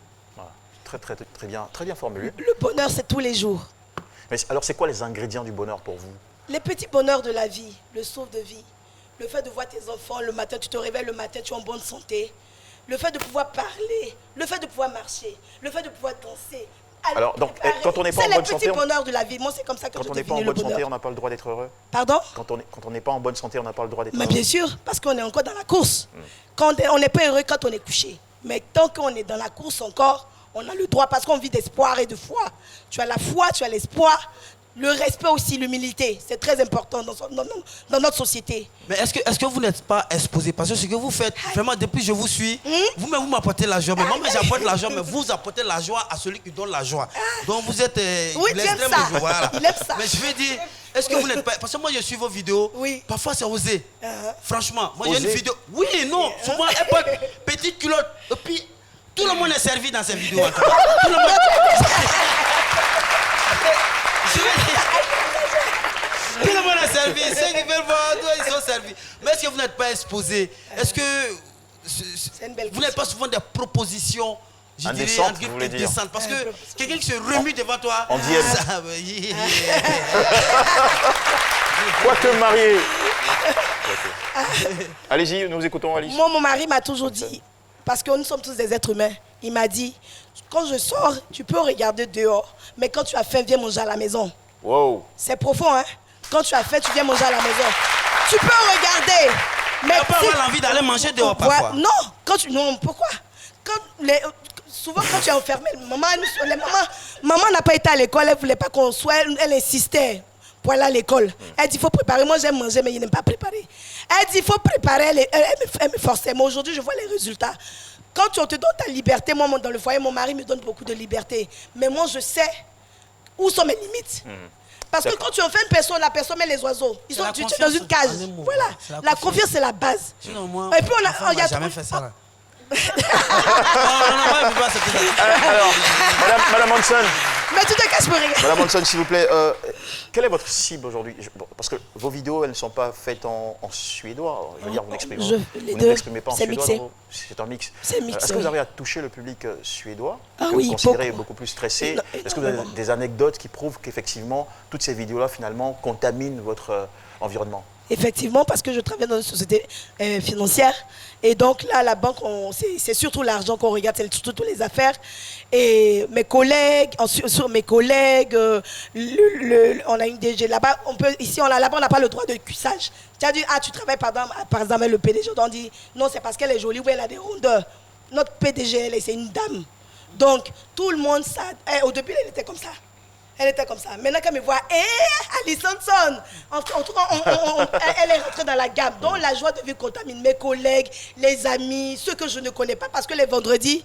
Très bien formulé. Le bonheur, c'est tous les jours. Mais alors, c'est quoi les ingrédients du bonheur pour vous? Les petits bonheurs de la vie, le souffle de vie. Le fait de voir tes enfants le matin, tu te réveilles le matin, tu es en bonne santé. Le fait de pouvoir parler, le fait de pouvoir marcher, le fait de pouvoir danser. Alors, donc, quand on n'est pas en bonne santé... C'est les petits bonheurs de la vie. Moi, c'est comme ça que je définis le bonheur. Quand on n'est pas en bonne santé, on n'a pas le droit d'être heureux? Pardon? Quand on n'est pas en bonne santé, on n'a pas le droit d'être heureux? Mais bien sûr, parce qu'on est encore dans la course. On n'est pas heureux quand on est couché. Mais tant qu'on est dans la course encore, on a le droit parce qu'on vit d'espoir et de foi. Tu as la foi, tu as l'espoir. Le respect aussi, l'humilité, c'est très important dans notre société. Mais est-ce que vous n'êtes pas exposé? Parce que ce que vous faites, vraiment, depuis que je vous suis, vous-même, vous m'apportez la joie. Mais moi, j'apporte la joie, mais vous apportez la joie à celui qui donne la joie. Donc, vous êtes l'extrême de joie. Voilà. Il aime ça. Mais je veux dire, est-ce que vous n'êtes pas... Parce que moi, je suis vos vidéos. Parfois, c'est osé. Franchement, moi, j'ai une vidéo... Oui, non, souvent, elle porte petite culotte. Et puis, tout le monde est servi dans ces vidéos. Tout le monde... Tout le monde est servi. Ceux qui veulent voir, ils sont servis. Mais est-ce que vous n'êtes pas exposé? Est-ce que vous n'avez pas souvent des propositions, je dirais, indécentes? Parce que quelqu'un qui se remue devant toi... On dit quoique marié. Allez-y, nous vous écoutons, Alice. Moi, mon mari m'a toujours dit, parce que nous sommes tous des êtres humains, il m'a dit, quand je sors, tu peux regarder dehors, mais quand tu as faim, viens manger à la maison. Wow. C'est profond, hein? Quand tu as faim, tu viens manger à la maison. Tu peux regarder. Mais tu peux avoir l'envie d'aller manger dehors parfois. Non, non, pourquoi? Souvent, quand tu es enfermé, maman n'a pas été à l'école, elle ne voulait pas qu'on soit, elle insistait pour aller à l'école. Elle dit, il faut préparer. Moi, j'aime manger, mais il n'aime pas préparer. Elle dit, il faut préparer. Elle me forçait. Mais aujourd'hui, je vois les résultats. Quand on te donne ta liberté, moi, dans le foyer, mon mari me donne beaucoup de liberté. Mais moi, je sais où sont mes limites. Parce que quand tu enfermes une personne, la personne met les oiseaux. Tu es dans une cage. Voilà. La confiance, c'est la base. Sinon, moi, et puis on a jamais fait ça. Là. Alors, Madame Hanson. Mais tu te caches pour rien. Madame Hanson, s'il vous plaît, quelle est votre cible aujourd'hui? Parce que vos vidéos, elles ne sont pas faites en suédois. Je veux dire, vous n'exprimez pas en suédois. C'est un mix. Est-ce que vous arrivez à toucher le public suédois, que vous considérez beaucoup plus stressé? Est-ce que vous avez des anecdotes qui prouvent qu'effectivement, toutes ces vidéos-là, finalement, contaminent votre environnement? Effectivement, parce que je travaille dans une société financière. Et donc là, la banque, c'est surtout l'argent qu'on regarde, c'est surtout les affaires. Et mes collègues, sur mes collègues, on a une DG là-bas. Ici, là-bas, on n'a pas le droit de cuissage. Tu as dit, tu travailles par exemple avec le PDG. On dit, non, c'est parce qu'elle est jolie, oui, elle a des rondeurs. Notre PDG, c'est une dame. Donc, tout le monde, au début, elle était comme ça. Elle était comme ça. Maintenant qu'elle me voit, Alice Hanson, elle est rentrée dans la gamme. Donc la joie de vivre contamine mes collègues, les amis, ceux que je ne connais pas. Parce que les vendredis,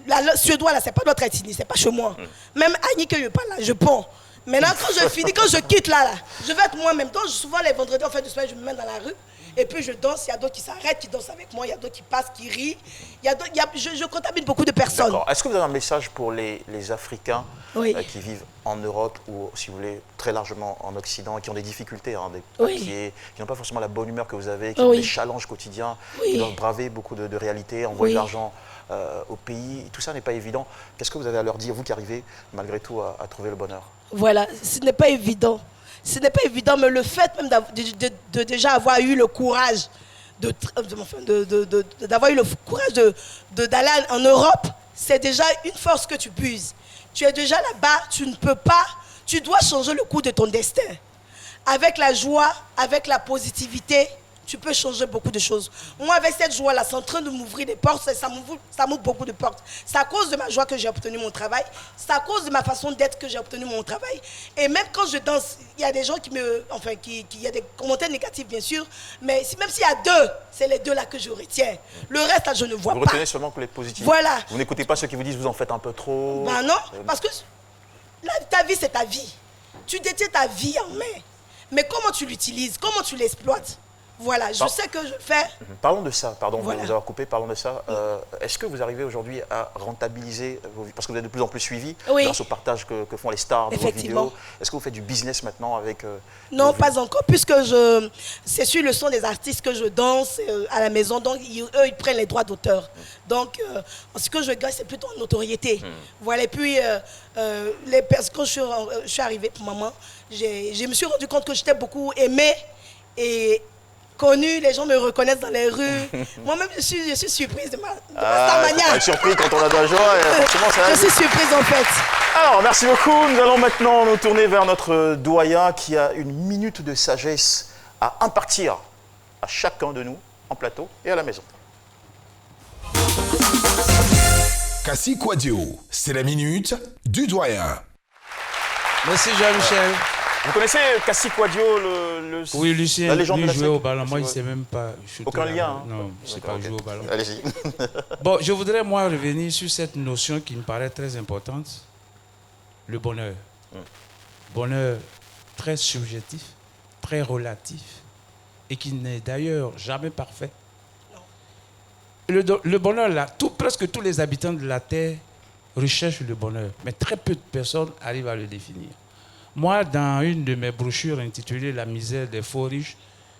la suédois, là, c'est pas notre ethnie, c'est pas chez moi. Même Annie que je parle là, je pends. Maintenant, quand je finis, quand je quitte là, je vais être moi-même. Donc souvent les vendredis, en fait, je me mets dans la rue. Et puis je danse, il y a d'autres qui s'arrêtent, qui dansent avec moi, il y a d'autres qui passent, qui rient. Je contamine beaucoup de personnes. D'accord. Est-ce que vous avez un message pour les Africains qui vivent en Europe ou, si vous voulez, très largement en Occident, qui ont des difficultés, qui n'ont pas forcément la bonne humeur que vous avez, qui ont des challenges quotidiens, qui doivent braver beaucoup de réalités, envoyer de l'argent au pays. Tout ça n'est pas évident. Qu'est-ce que vous avez à leur dire, vous qui arrivez malgré tout à trouver le bonheur? Voilà, ce n'est pas évident. Ce n'est pas évident, mais le fait même de déjà avoir eu le courage d'avoir eu le courage d'aller en Europe, c'est déjà une force que tu puises. Tu es déjà là-bas, tu ne peux pas, tu dois changer le cours de ton destin. Avec la joie, avec la positivité, tu peux changer beaucoup de choses. Moi, avec cette joie-là, c'est en train de m'ouvrir des portes, ça m'ouvre beaucoup de portes. C'est à cause de ma joie que j'ai obtenu mon travail, c'est à cause de ma façon d'être que j'ai obtenu mon travail. Et même quand je danse, il y a des gens qui y a des commentaires négatifs, bien sûr, mais même s'il y a deux, c'est les deux là que je retiens. Le reste, là, je ne vois pas. Vous retenez seulement que les positifs. Voilà. Vous n'écoutez pas ceux qui vous disent vous en faites un peu trop. Ben non, parce que ta vie, c'est ta vie. Tu détiens ta vie en main. Mais comment tu l'utilises, comment tu l'exploites? Voilà, je sais que je fais... Parlons de ça, pardon de vous avoir coupé, parlons de ça. Est-ce que vous arrivez aujourd'hui à rentabiliser vos vies? Parce que vous êtes de plus en plus suivi grâce au partage que font les stars de vos vidéos. Est-ce que vous faites du business maintenant avec... non, pas encore, puisque c'est sur le son des artistes que je danse à la maison. Donc, eux, ils prennent les droits d'auteur. Donc, ce que je gagne, c'est plutôt en notoriété. Voilà, et puis, quand je suis arrivée pour maman, je me suis rendu compte que j'étais beaucoup aimée et connue, les gens me reconnaissent dans les rues. Moi-même, je suis surprise de ma manière. Surprise quand on a de la joie, forcément ça aide. Je suis surprise en fait. Alors, merci beaucoup. Nous allons maintenant nous tourner vers notre doyen qui a une minute de sagesse à impartir à chacun de nous en plateau et à la maison. Cassie Quadio, c'est la minute du doyen. Merci Jean-Michel. Vous connaissez Cassie Quadio, oui, Lucien, la légende de la jouait au ballon. Moi, il ne sait même pas. Aucun lien. Non, je ne sais pas jouer au ballon. Allez-y. Bon, je voudrais, moi, revenir sur cette notion qui me paraît très importante. Le bonheur. Bonheur très subjectif, très relatif, et qui n'est d'ailleurs jamais parfait. Le bonheur, là, presque tous les habitants de la Terre recherchent le bonheur, mais très peu de personnes arrivent à le définir. Moi, dans une de mes brochures intitulée « La misère des faux riches »,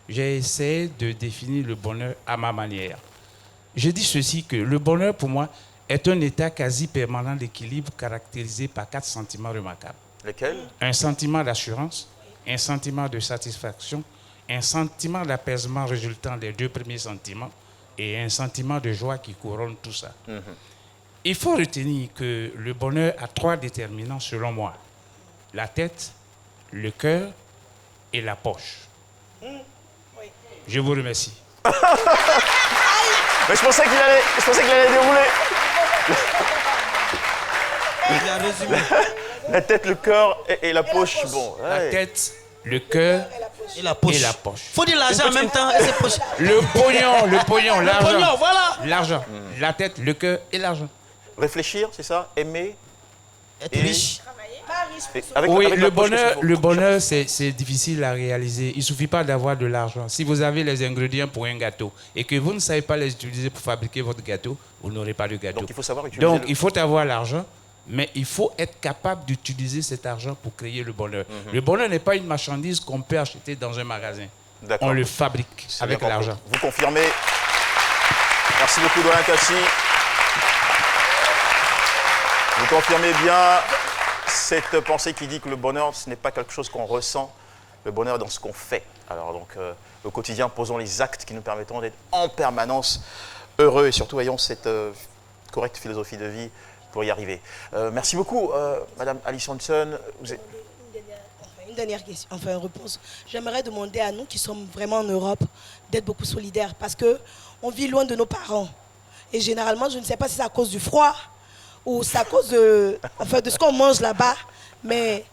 j'ai essayé de définir le bonheur à ma manière. Je dis ceci, que le bonheur, pour moi, est un état quasi permanent d'équilibre caractérisé par 4 sentiments remarquables. Lesquels? Un sentiment d'assurance, un sentiment de satisfaction, un sentiment d'apaisement résultant des 2 premiers sentiments et un sentiment de joie qui couronne tout ça. Il faut retenir que le bonheur a 3 déterminants selon moi. La tête, le cœur et la poche. Je vous remercie. Mais je pensais qu'il allait dérouler. Il a résumé. La tête, le cœur et la poche. Bon, la tête, le cœur et la poche. Faut dire l'argent en même temps et ses poches. Le pognon, l'argent. Le pognon, voilà. L'argent. La tête, le cœur et l'argent. Réfléchir, c'est ça? Aimer. Être riche. Oui, le bonheur, c'est difficile à réaliser. Il ne suffit pas d'avoir de l'argent. Si vous avez les ingrédients pour un gâteau et que vous ne savez pas les utiliser pour fabriquer votre gâteau, vous n'aurez pas de gâteau. Donc il faut savoir utiliser. Donc il faut avoir l'argent, Mais il faut être capable d'utiliser cet argent pour créer le bonheur. Le bonheur n'est pas une marchandise qu'on peut acheter dans un magasin. On le fabrique avec l'argent. Vous confirmez. Merci beaucoup, Doyen Kassi. Vous confirmez bien cette pensée qui dit que le bonheur, ce n'est pas quelque chose qu'on ressent. Le bonheur est dans ce qu'on fait. Alors donc, au quotidien, posons les actes qui nous permettront d'être en permanence heureux et surtout ayons cette correcte philosophie de vie pour y arriver. Merci beaucoup, Madame Alice Hanson. Une dernière question, enfin une réponse. J'aimerais demander à nous qui sommes vraiment en Europe d'être beaucoup solidaires parce qu'on vit loin de nos parents. Et généralement, je ne sais pas si c'est à cause du froid ou c'est à cause de ce qu'on mange là-bas, mais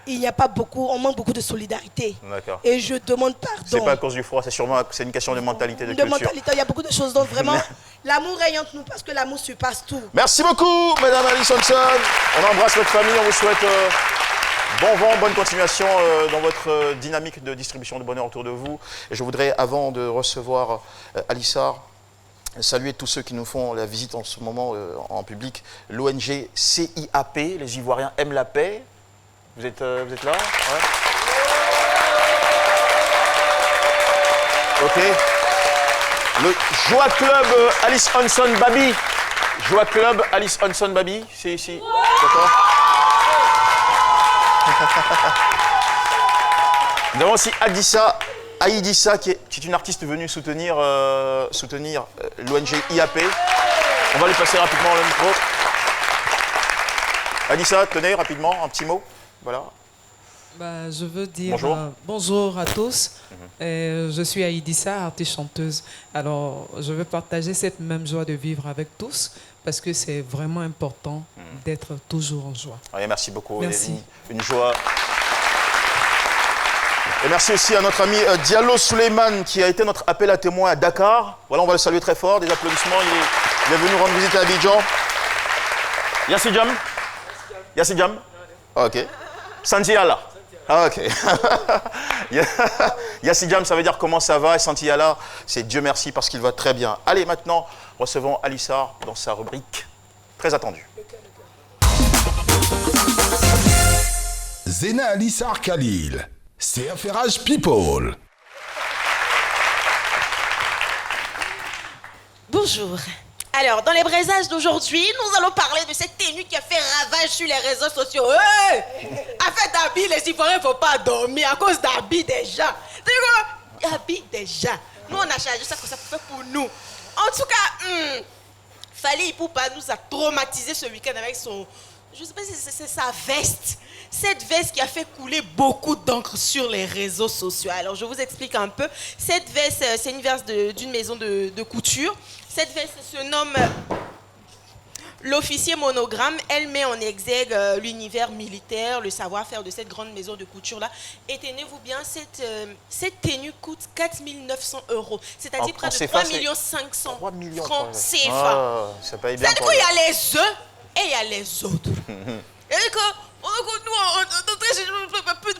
il n'y a pas beaucoup, on manque beaucoup de solidarité. D'accord. Et je demande pardon. C'est pas à cause du froid, c'est une question de mentalité, de culture. Mentalité, il y a beaucoup de choses. Donc vraiment, l'amour règne entre nous parce que l'amour surpasse tout. Merci beaucoup, Madame Alice Hanson. On embrasse votre famille, on vous souhaite bon vent, bonne continuation dans votre dynamique de distribution de bonheur autour de vous. Et je voudrais, avant de recevoir Alissar, saluer tous ceux qui nous font la visite en ce moment en public. L'ONG CIAP, les Ivoiriens aiment la paix. Vous êtes là? Ouais. Ok. Le Joie Club Alice Hanson Babi. Joie Club Alice Hanson Babi. C'est ici. D'accord. Nous avons aussi Aïdissa, qui est une artiste venue soutenir l'ONG IAP. On va lui passer rapidement le micro. Aïdissa, tenez rapidement un petit mot. Voilà. Je veux dire bonjour, bonjour à tous. Je suis Aïdissa, artiste chanteuse. Alors, je veux partager cette même joie de vivre avec tous parce que c'est vraiment important d'être toujours en joie. Oui, merci beaucoup. Merci. Une joie. Et merci aussi à notre ami Diallo Suleiman qui a été notre appel à témoin à Dakar. Voilà, on va le saluer très fort. Des applaudissements. Il est venu rendre visite à Abidjan. Yassi Jam. Yassi Jam. Ok. Santiala. Ah, ok. Yassi Jam, ça veut dire comment ça va. Et Santiala, c'est Dieu merci parce qu'il va très bien. Allez, maintenant, recevons Alissar dans sa rubrique très attendue. Zena Alissar Khalil, CFRH People. Bonjour. Alors, dans les braisages d'aujourd'hui, nous allons parler de cette tenue qui a fait ravage sur les réseaux sociaux. Hey! Afin d'habits, les Ivoiriens ne vont pas dormir à cause d'habits déjà. Habits déjà. Nous, on a chargé ça comme ça pour faire pour nous. En tout cas, Fally Ipupa nous a traumatisé ce week-end avec son... Je ne sais pas si c'est sa veste. Cette veste qui a fait couler beaucoup d'encre sur les réseaux sociaux. Alors, je vous explique un peu. Cette veste, c'est une veste d'une maison de couture. Cette veste se nomme l'officier monogramme. Elle met en exergue l'univers militaire, le savoir-faire de cette grande maison de couture-là. Et tenez-vous bien, cette tenue coûte 4 900 €. C'est-à-dire près de 3 500 000 francs CFA. Ah, ça paye bien. C'est-à-dire qu'il y a les œufs et il y a les autres. Et que nous, on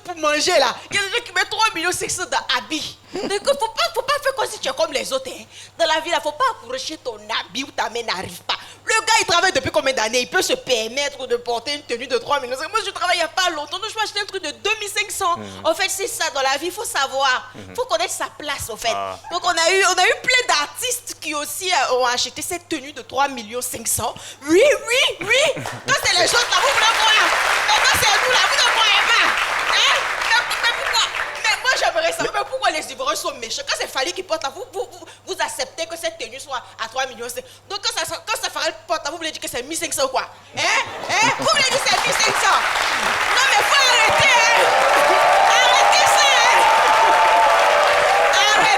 pour manger là. Il y a des gens qui mettent 3 500 000 d'habits. Donc, il ne faut pas faire comme si tu es comme les autres. Hein. Dans la vie, il ne faut pas accrocher ton habit où ta main n'arrive pas. Le gars, il travaille depuis combien d'années? Il peut se permettre de porter une tenue de 3 000 €. Moi, je travaille il n'y a pas longtemps, donc je vais acheter un truc de 2 500. En fait, c'est ça dans la vie, il faut savoir. Il faut connaître sa place, en fait. Donc, on a eu plein d'artistes qui aussi ont acheté cette tenue de 3 500 000. Oui. Quand c'est les autres, là, vous voulez voir. Mais quand c'est nous, là, vous ne voyez pas. Hein? Mais pourquoi? Mais moi, j'aimerais savoir pourquoi les Ivoiriens sont méchants. Quand c'est Fally qui porte là, vous acceptez que cette tenue soit à 3 000 €. Donc, quand ça Fally porte là, vous voulez dire que c'est 1 500 quoi? Hein? Vous voulez dire que c'est 1 500? Non, mais faut arrêter, hein?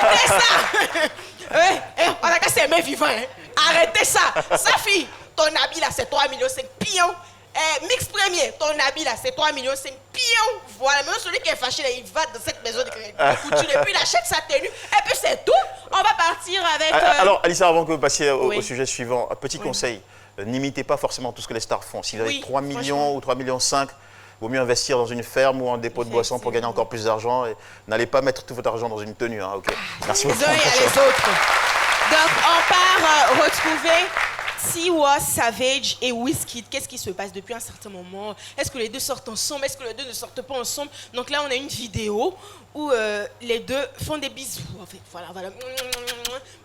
Arrêtez ça! On a qu'à s'aimer vivant, hein? Arrêtez ça! Safi, ton habit là, c'est 3 500 000 pions. Mix premier, ton habit là, c'est 3 500 000 pions. Voilà, même celui qui est fâché là, il va dans cette maison de couture et puis il achète sa tenue. Et puis c'est tout. On va partir avec... Alors, Alissa, avant que vous passiez au sujet suivant, un petit conseil. N'imitez pas forcément tout ce que les stars font. Si vous avez 3 millions ou 3,5 millions, vaut mieux investir dans une ferme ou un dépôt de boissons pour gagner encore plus d'argent. Et n'allez pas mettre tout votre argent dans une tenue. Hein, ok. Merci beaucoup. Les uns et les autres. Donc, on part retrouver Tiwa Savage et Wizkid, qu'est-ce qui se passe depuis un certain moment? Est-ce que les deux sortent ensemble? Est-ce que les deux ne sortent pas ensemble? Donc là, on a une vidéo où les deux font des bisous. En fait, voilà.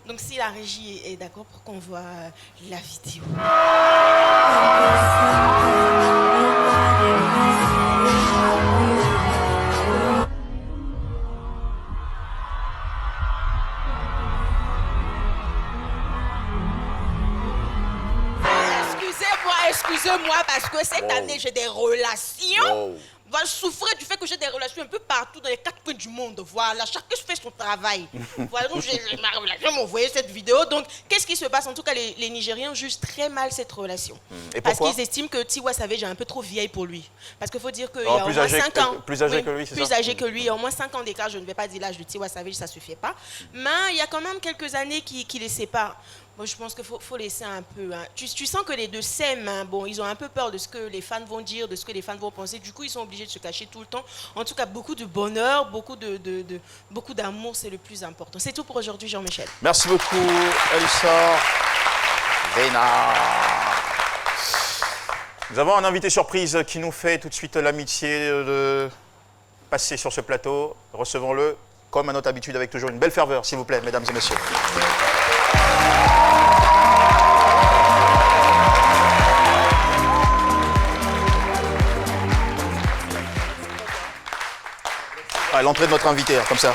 Donc si la régie est d'accord pour qu'on voit la vidéo. Excusez-moi parce que cette année j'ai des relations. Je souffrais du fait que j'ai des relations un peu partout dans les 4 coins du monde. Voilà, chacun fait son travail. Voilà, donc j'ai ma relation m'a envoyé cette vidéo. Donc qu'est-ce qui se passe? En tout cas, les Nigériens jugent très mal cette relation. Et parce pourquoi? qu'ils estiment que Tiwa Savage est un peu trop vieille pour lui. Parce qu'il faut dire qu'il y a au moins 5 ans. Plus âgé que lui, c'est ça? Plus âgé que lui, il y a au moins 5 ans d'écart. Je ne vais pas dire l'âge de Tiwa Savage, ça ne suffit pas. Mais il y a quand même quelques années qui les séparent. Moi, je pense qu'il faut laisser un peu. Hein. Tu sens que les deux s'aiment. Hein. Bon, ils ont un peu peur de ce que les fans vont dire, de ce que les fans vont penser. Du coup, ils sont obligés de se cacher tout le temps. En tout cas, beaucoup de bonheur, beaucoup d'amour, c'est le plus important. C'est tout pour aujourd'hui, Jean-Michel. Merci beaucoup, Elissa. Véna. Nous avons un invité surprise qui nous fait tout de suite l'amitié de passer sur ce plateau. Recevons-le, comme à notre habitude, avec toujours une belle ferveur, s'il vous plaît, mesdames et messieurs. À l'entrée de notre invité, comme ça.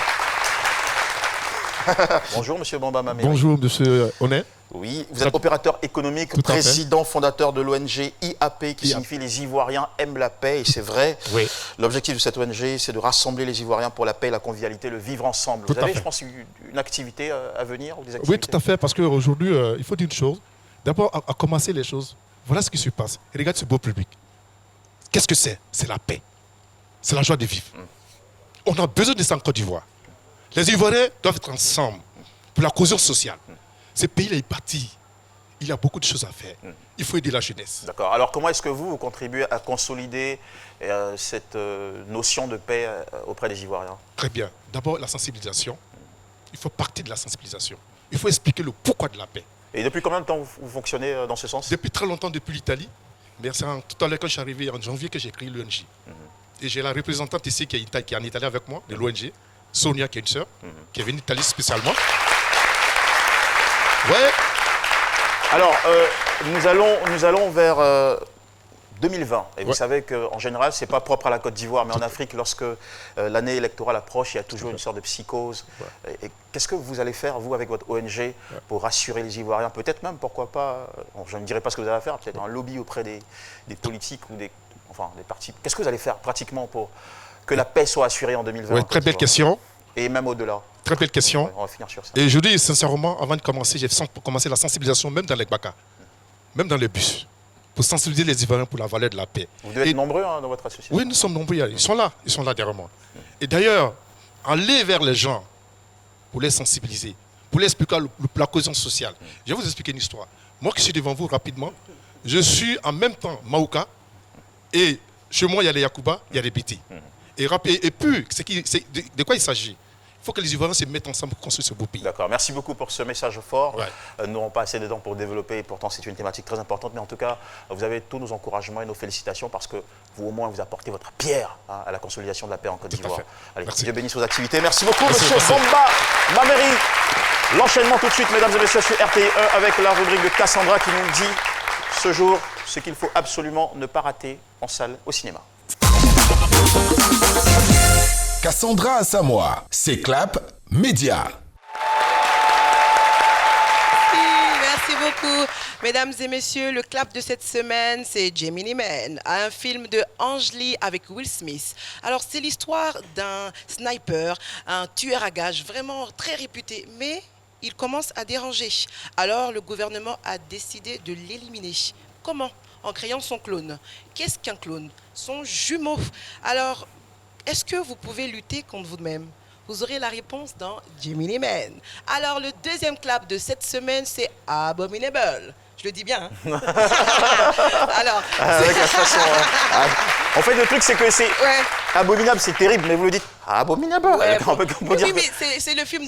Bonjour, monsieur Bamba Mamé. Bonjour, monsieur Honnête. Oui, vous êtes opérateur économique, président fondateur de l'ONG IAP, qui signifie les Ivoiriens aiment la paix, et c'est vrai. Oui. L'objectif de cette ONG, c'est de rassembler les Ivoiriens pour la paix, la convivialité, le vivre ensemble. Vous avez, je pense, une activité à venir ou des activités? Oui, tout à fait, parce qu'aujourd'hui, il faut dire une chose. D'abord, à commencer les choses, voilà ce qui se passe. Et regarde ce beau public. Qu'est-ce que c'est? C'est la paix. C'est la joie de vivre. On a besoin de ça en Côte d'Ivoire. Les Ivoiriens doivent être ensemble pour la cohésion sociale. Ce pays-là est bâti. Il y a beaucoup de choses à faire. Il faut aider la jeunesse. D'accord. Alors, comment est-ce que vous contribuez à consolider cette notion de paix auprès des Ivoiriens? Très bien. D'abord, la sensibilisation. Il faut partir de la sensibilisation. Il faut expliquer le pourquoi de la paix. Et depuis combien de temps vous fonctionnez dans ce sens? Depuis très longtemps, depuis l'Italie. Mais c'est tout à l'heure, quand je suis arrivé en janvier, que j'ai créé l'ONG. Et j'ai la représentante ici qui est en Italie avec moi, de l'ONG, Sonia, qui est une sœur, qui est venue d'Italie spécialement. Ouais. Alors, nous allons vers 2020. Et vous savez qu'en général, ce n'est pas propre à la Côte d'Ivoire, mais en Afrique, lorsque l'année électorale approche, il y a toujours une sorte de psychose. Et qu'est-ce que vous allez faire, vous, avec votre ONG, pour rassurer les Ivoiriens? Peut-être même, pourquoi pas, je ne dirai pas ce que vous allez faire, peut-être un lobby auprès des politiques ou des partis. Qu'est-ce que vous allez faire pratiquement pour que la paix soit assurée en 2020? Oui, très belle question. Et même au-delà. Très belle question. Ouais, on va finir sur ça. Et je dis sincèrement, avant de commencer, j'ai commencé la sensibilisation, même dans les Baka, même dans les bus, pour sensibiliser les Ivoiriens pour la valeur de la paix. Vous devez être nombreux dans votre association? Oui, nous sommes nombreux. Ils sont là derrière moi. Et d'ailleurs, aller vers les gens pour les sensibiliser, pour les expliquer la cohésion sociale. Je vais vous expliquer une histoire. Moi qui suis devant vous rapidement, je suis en même temps Maouka, et chez moi, il y a les Yakuba, il y a les Biti. Et puis, de quoi il s'agit? Il faut que les Ivoiriens se mettent ensemble pour construire ce beau pays. D'accord, merci beaucoup pour ce message fort. Nous n'aurons pas assez de temps pour développer, et pourtant c'est une thématique très importante. Mais en tout cas, vous avez tous nos encouragements et nos félicitations parce que vous, au moins, vous apportez votre pierre à la consolidation de la paix en Côte d'Ivoire. Allez, Dieu bénisse vos activités. Merci beaucoup, monsieur Bamba Mameri. L'enchaînement tout de suite, mesdames et messieurs, sur RTI1 avec la rubrique de Cassandra qui nous dit ce jour ce qu'il faut absolument ne pas rater en salle au cinéma. Cassandra à Samoa, c'est Clap Média. Merci beaucoup. Mesdames et messieurs, le clap de cette semaine, c'est Gemini Man, un film de Ang Lee avec Will Smith. Alors, c'est l'histoire d'un sniper, un tueur à gages vraiment très réputé, mais il commence à déranger. Alors, le gouvernement a décidé de l'éliminer. Comment? En créant son clone. Qu'est-ce qu'un clone? Son jumeau. Alors, est-ce que vous pouvez lutter contre vous-même? Vous aurez la réponse dans Gemini Man. Alors, le deuxième clap de cette semaine, c'est Abominable. Je le dis bien. Hein? Alors, avec la façon, En fait, le truc, c'est que c'est abominable, c'est terrible, mais vous le dites abominable. Ouais, On peut dire oui, mais c'est le film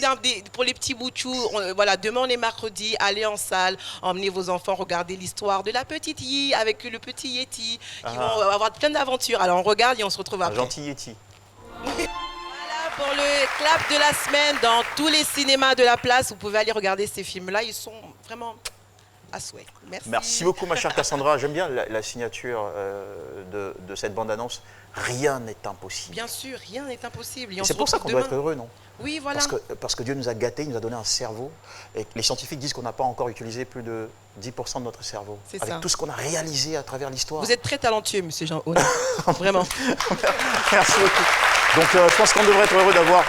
pour les petits boutchous. Voilà, demain on est mercredi, allez en salle, emmenez vos enfants, regardez l'histoire de la petite Yi avec le petit Yeti, qui vont avoir plein d'aventures. Alors on regarde et on se retrouve après. Un gentil Yeti. Voilà pour le clap de la semaine dans tous les cinémas de la place. Vous pouvez aller regarder ces films-là, ils sont vraiment à souhait. Merci. Merci beaucoup, ma chère Cassandra. J'aime bien la signature de cette bande-annonce. Rien n'est impossible. Bien sûr, rien n'est impossible. C'est pour ça qu'on doit être heureux, non? Oui, voilà. Parce que Dieu nous a gâtés, il nous a donné un cerveau. Et les scientifiques disent qu'on n'a pas encore utilisé plus de 10% de notre cerveau. C'est avec ça. tout ce qu'on a réalisé à travers l'histoire. Vous êtes très talentueux, monsieur Jean Aune. Vraiment. Merci beaucoup. Donc, je pense qu'on devrait être heureux d'avoir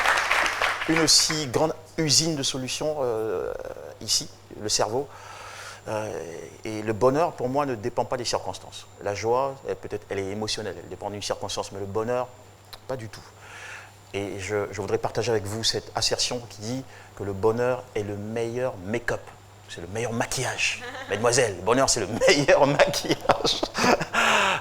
une aussi grande usine de solutions ici, le cerveau. Et le bonheur, pour moi, ne dépend pas des circonstances. La joie, peut-être, elle est émotionnelle, elle dépend d'une circonstance, mais le bonheur, pas du tout. Et je voudrais partager avec vous cette assertion qui dit que le bonheur est le meilleur make-up. C'est le meilleur maquillage. Mademoiselle, le bonheur, c'est le meilleur maquillage.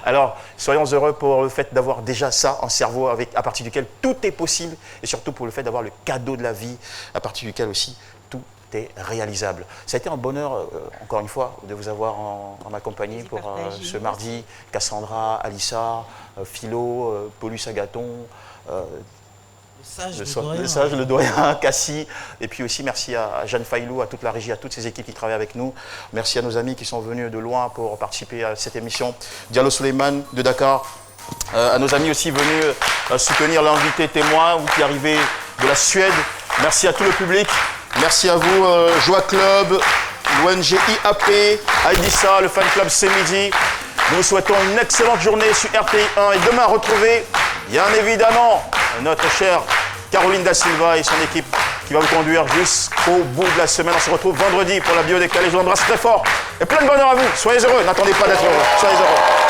Alors, soyons heureux pour le fait d'avoir déjà ça en cerveau, à partir duquel tout est possible, et surtout pour le fait d'avoir le cadeau de la vie, à partir duquel aussi tout est réalisable. Ça a été un bonheur, encore une fois, de vous avoir en ma compagnie pour ce mardi. Cassandra, Alissa, Philo, Paulus Agathon, le sage, le doyen, Cassie, et puis aussi merci à Jeanne Failou, à toute la régie, à toutes ces équipes qui travaillent avec nous. Merci à nos amis qui sont venus de loin pour participer à cette émission. Diallo Suleiman de Dakar, à nos amis aussi venus soutenir l'invité témoin ou qui arrivait de la Suède. Merci à tout le public. Merci à vous, Joie Club, l'ONG IAP, Aïdissa, le fan club C'est Midi. Nous vous souhaitons une excellente journée sur RTI1 et demain retrouver, bien évidemment, notre chère Caroline Da Silva et son équipe qui va vous conduire jusqu'au bout de la semaine. On se retrouve vendredi pour la bio décalée. Je vous embrasse très fort et plein de bonheur à vous. Soyez heureux, n'attendez pas d'être heureux. Soyez heureux.